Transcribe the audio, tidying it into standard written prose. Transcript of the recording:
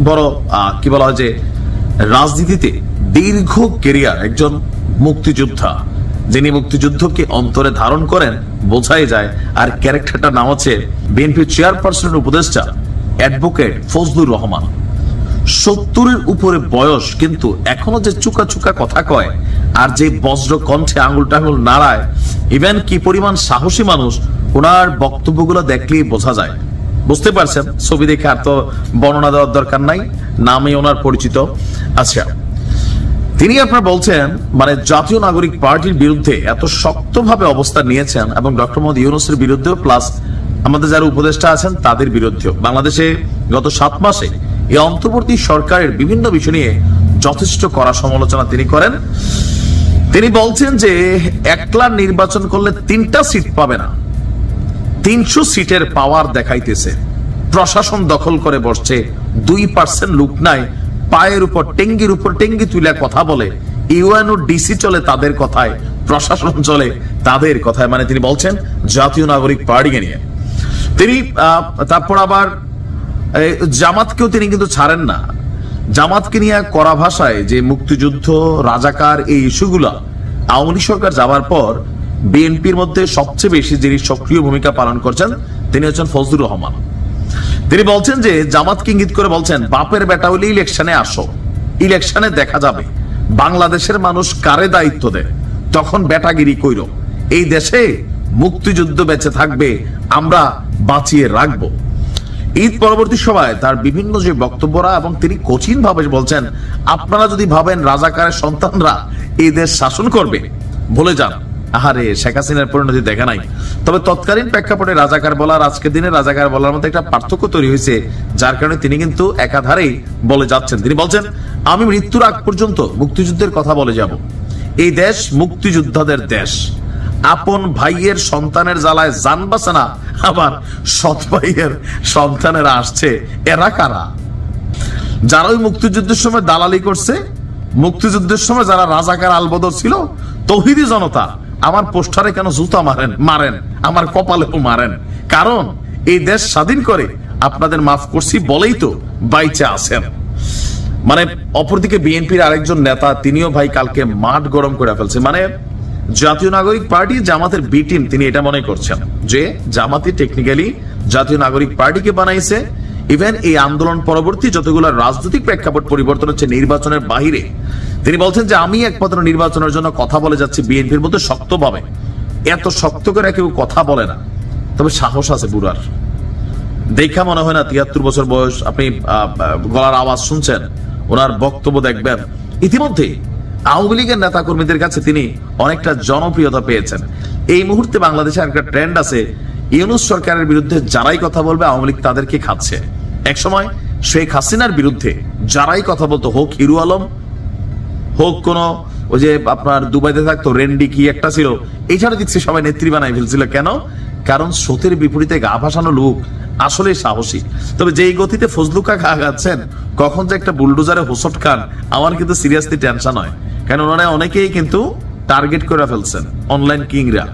বড় কি বলা হয় যে রাজনীতিতে দীর্ঘ কেরিয়ার, একজন মুক্তিযোদ্ধা, যিনি মুক্তিযুদ্ধকে অন্তরে ধারণ করেন বোঝাই যায়। আর ক্যারেক্টারটার নাম হচ্ছে বিএনপি চেয়ারপারসনের উপদেষ্টা অ্যাডভোকেট ফজলুর রহমান। 70-এর উপরে বয়স, কিন্তু এখনো যে চুকা চুকা কথা কয় আর যে বজ্র কণ্ঠে আঙুল টাঙুল নাড়ায়, ইভেন কি পরিমাণ সাহসী মানুষ, ওনার বক্তব্যগুলো দেখলেই বোঝা যায়। বুঝতে পারছেন, ছবি দেখে আর তো বর্ণনা দেওয়ার দরকার নাই, নামে ওনার পরিচিত। আচ্ছা, তিনি আপনারা বলছেন মানে জাতীয় নাগরিক পার্টির বিরুদ্ধে এত শক্তভাবে অবস্থান নিয়েছেন এবং ডক্টর মোহাম্মদ ইউনূসের বিরুদ্ধেও, প্লাস আমাদের যারা উপদেষ্টা আছেন তাদের বিরুদ্ধেও। বাংলাদেশে গত 7 মাসে এই অন্তর্বর্তী সরকারের বিভিন্ন বিষয় নিয়ে যথেষ্ট কড়া সমালোচনা তিনি করেন। তিনি বলছেন যে একলা নির্বাচন করলে 3টা সিট পাবে না, 300 সিটের পাওয়ার দেখাইতেছে, প্রশাসন দখল করে বসছে, 2% লোক নাই, পায়ের উপর টেঙ্গির উপর টেঙ্গি তুলে কথা বলে, ইউএনও ডিসি চলে তাদের কথায়, প্রশাসন চলে তাদের কথায়। মানে তিনি বলছেন জাতীয় নাগরিক পার্টিকে নিয়ে। তিনি তারপর আবার জামাতকেও তিনি কিন্তু ছাড়েন না। জামাতকে নিয়ে কড়া ভাষায় যে মুক্তিযুদ্ধ, রাজাকার, এই ইস্যুগুলা আওয়ামী লীগ সরকার যাওয়ার পর বিএনপির মধ্যে সবচেয়ে বেশি যিনি সক্রিয় ভূমিকা পালন করছেন তিনি হচ্ছেন ফজলুর রহমান। তিনি বলছেন যে জামাতকে ইঙ্গিত করে বলছেন, বাপের বেটা হলে ইলেকশনে আসো, ইলেকশনে দেখা যাবে বাংলাদেশের মানুষ কারে দায়িত্ব দেয়, তখন বেটাগিরি কইর, এই দেশে মুক্তিযুদ্ধ বেঁচে থাকবে, আমরা বাঁচিয়ে রাখবো। ঈদ পরবর্তী সময় তার বিভিন্ন যে বক্তব্যরা, এবং তিনি কঠিন ভাবে বলছেন, আপনারা যদি ভাবেন রাজাকারের সন্তানরা এই দেশ শাসন করবে, ভুলে যান, আহারে শেখ হাসিনার পরিণতি দেখা নাই। তবে তৎকালীন প্রেক্ষাপটে রাজাকার বলার আজকের দিনে রাজাকার বলার মধ্যে একটা পার্থক্য তৈরি হয়েছে, যার কারণে তিনি কিন্তু একাধারেই বলে যাচ্ছেন। তিনি বলছেন, আমি মৃত্যুর আগ পর্যন্ত মুক্তিযুদ্ধের কথা বলে যাব। এই দেশ মুক্তিযোদ্ধাদের দেশ। আপন ভাইয়ের সন্তানের জ্বালায় জান বাঁচে না, আবার সৎ ভাইয়ের সন্তানেরা আসছে, এরা কারা? যারা ওই মুক্তিযুদ্ধের সময় দালালি করছে, মুক্তিযুদ্ধের সময় যারা রাজাকার আলবদর ছিল, তৌহিদি জনতা, আমার পোস্টারে কেন জুতা মারেন, আমার কপালেও মারেন, কারণ এই দেশ স্বাধীন করে আপনাদের মাফ করছি বলেই তো বাইচে আছেন। মানে অপরদিকে বিএনপির আরেকজন নেতা, তিনিও ভাই কালকে মাঠ গরম করে ফেলছে। মানে জাতীয় নাগরিক পার্টি জামাতের বি টিম, তিনি এটা মনে করছেন যে জামাতি টেকনিক্যালি জাতীয় নাগরিক পার্টিকে বানাইছে। ইভেন এই আন্দোলন পরবর্তী যতগুলো রাজনৈতিক প্রেক্ষাপট পরিবর্তন হচ্ছে নির্বাচনের বাহিরে, তিনি বলছেন যে আমি একমাত্র নির্বাচনের জন্য কথা বলে যাচ্ছি বিএনপির মধ্যে শক্তভাবে। এত শক্ত করে কেউ কথা বলে না, তবে সাহস আছে বুড়ার। দেখা মনে হয় না 73 বছর বয়স। আপনি গলার আওয়াজ শুনছেন, ওনার বক্তব্য দেখবেন। ইতিমধ্যে আওয়ামী লীগের নেতা কর্মীদের কাছে তিনি অনেকটা জনপ্রিয়তা পেয়েছেন। এই মুহূর্তে বাংলাদেশে একটা ট্রেন্ড আছে, ইউনূস সরকারের বিরুদ্ধে যারাই কথা বলবে আওয়ামী লীগ তাদেরকে খাচ্ছে। একসময় শেখ হাসিনার বিরুদ্ধে যারাই কথা বলতো, হোক হিরু আলম, হোক কোন ওই যে আপনার দুবাইতে থাকতো রেন্ডি কি একটা ছিল, এইখানে দেখছি সবাই নেত্রী বানাই ফেলছিল। কেন? কারণ স্রোতের বিপরীতে গা ভাসানো লোক আসলে সাহসী। তবে যেই গতিতে ফজলুকা গা গাচ্ছেন, কখন যে একটা বুলডোজারে হোসট খান, আমার কিন্তু সিরিয়াসলি টেনশন হয়। কারণ ওনারা অনেকেই কিন্তু টার্গেট করে ফেলছেন, অনলাইন কিংরা।